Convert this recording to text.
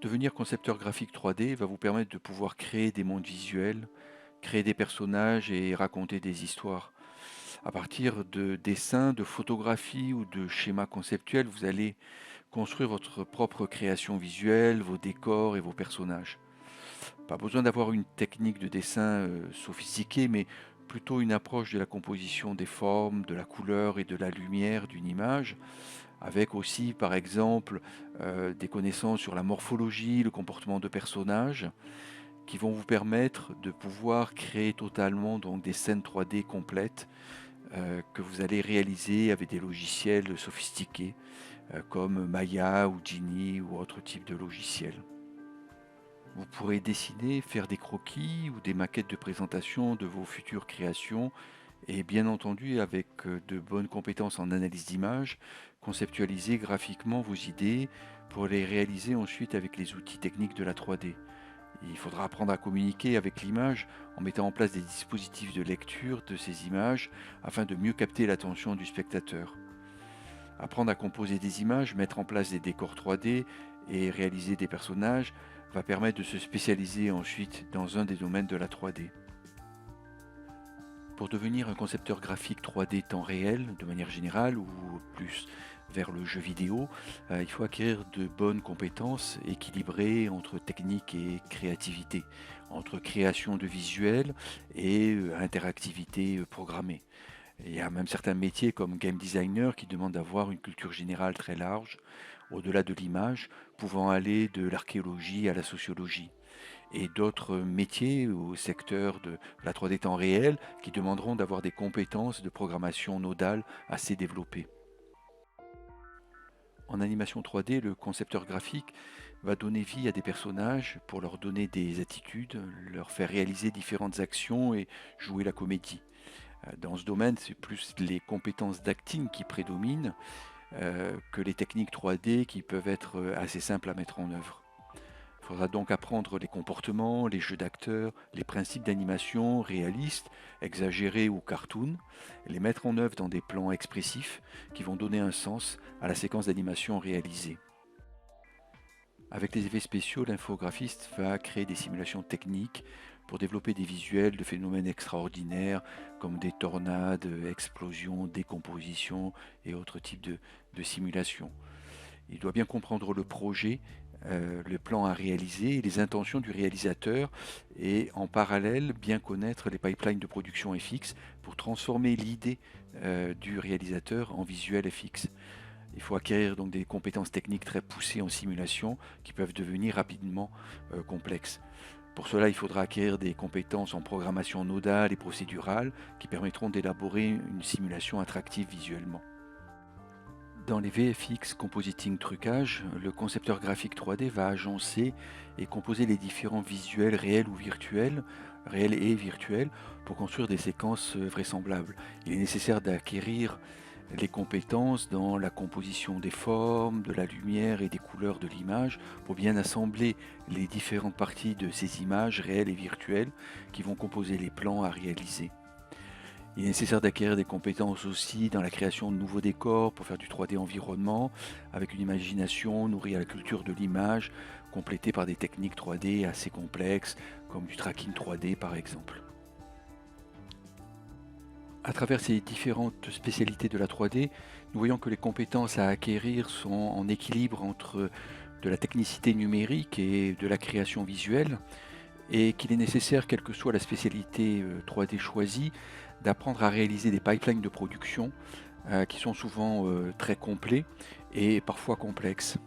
Devenir concepteur graphique 3D va vous permettre de pouvoir créer des mondes visuels, créer des personnages et raconter des histoires. À partir de dessins, de photographies ou de schémas conceptuels, vous allez construire votre propre création visuelle, vos décors et vos personnages. Pas besoin d'avoir une technique de dessin sophistiquée, mais plutôt une approche de la composition des formes, de la couleur et de la lumière d'une image, avec aussi par exemple des connaissances sur la morphologie, le comportement de personnages, qui vont vous permettre de pouvoir créer totalement donc des scènes 3D complètes que vous allez réaliser avec des logiciels sophistiqués comme Maya ou Genie ou autre type de logiciel. Vous pourrez dessiner, faire des croquis ou des maquettes de présentation de vos futures créations et bien entendu avec de bonnes compétences en analyse d'image, conceptualiser graphiquement vos idées pour les réaliser ensuite avec les outils techniques de la 3D. Il faudra apprendre à communiquer avec l'image en mettant en place des dispositifs de lecture de ces images afin de mieux capter l'attention du spectateur. Apprendre à composer des images, mettre en place des décors 3D et réaliser des personnages va permettre de se spécialiser ensuite dans un des domaines de la 3D. Pour devenir un concepteur graphique 3D temps réel, de manière générale, ou plus vers le jeu vidéo, il faut acquérir de bonnes compétences équilibrées entre technique et créativité, entre création de visuels et interactivité programmée. Il y a même certains métiers comme game designer qui demandent d'avoir une culture générale très large, au-delà de l'image, pouvant aller de l'archéologie à la sociologie. Et d'autres métiers au secteur de la 3D temps réel qui demanderont d'avoir des compétences de programmation nodale assez développées. En animation 3D, le concepteur graphique va donner vie à des personnages pour leur donner des attitudes, leur faire réaliser différentes actions et jouer la comédie. Dans ce domaine, c'est plus les compétences d'acting qui prédominent que les techniques 3D qui peuvent être assez simples à mettre en œuvre. Il faudra donc apprendre les comportements, les jeux d'acteurs, les principes d'animation réalistes, exagérés ou cartoon, et les mettre en œuvre dans des plans expressifs qui vont donner un sens à la séquence d'animation réalisée. Avec les effets spéciaux, l'infographiste va créer des simulations techniques pour développer des visuels de phénomènes extraordinaires comme des tornades, explosions, décompositions et autres types de simulations. Il doit bien comprendre le projet, le plan à réaliser et les intentions du réalisateur et en parallèle bien connaître les pipelines de production FX pour transformer l'idée du réalisateur en visuel FX. Il faut acquérir donc des compétences techniques très poussées en simulation qui peuvent devenir rapidement complexes. Pour cela, il faudra acquérir des compétences en programmation nodale et procédurale qui permettront d'élaborer une simulation attractive visuellement. Dans les VFX Compositing Trucage, le concepteur graphique 3D va agencer et composer les différents visuels réels et virtuels, pour construire des séquences vraisemblables. Il est nécessaire d'acquérir les compétences dans la composition des formes, de la lumière et des couleurs de l'image pour bien assembler les différentes parties de ces images réelles et virtuelles qui vont composer les plans à réaliser. Il est nécessaire d'acquérir des compétences aussi dans la création de nouveaux décors pour faire du 3D environnement, avec une imagination nourrie à la culture de l'image, complétée par des techniques 3D assez complexes, comme du tracking 3D par exemple. À travers ces différentes spécialités de la 3D, nous voyons que les compétences à acquérir sont en équilibre entre de la technicité numérique et de la création visuelle, et qu'il est nécessaire, quelle que soit la spécialité 3D choisie, d'apprendre à réaliser des pipelines de production qui sont souvent très complets et parfois complexes.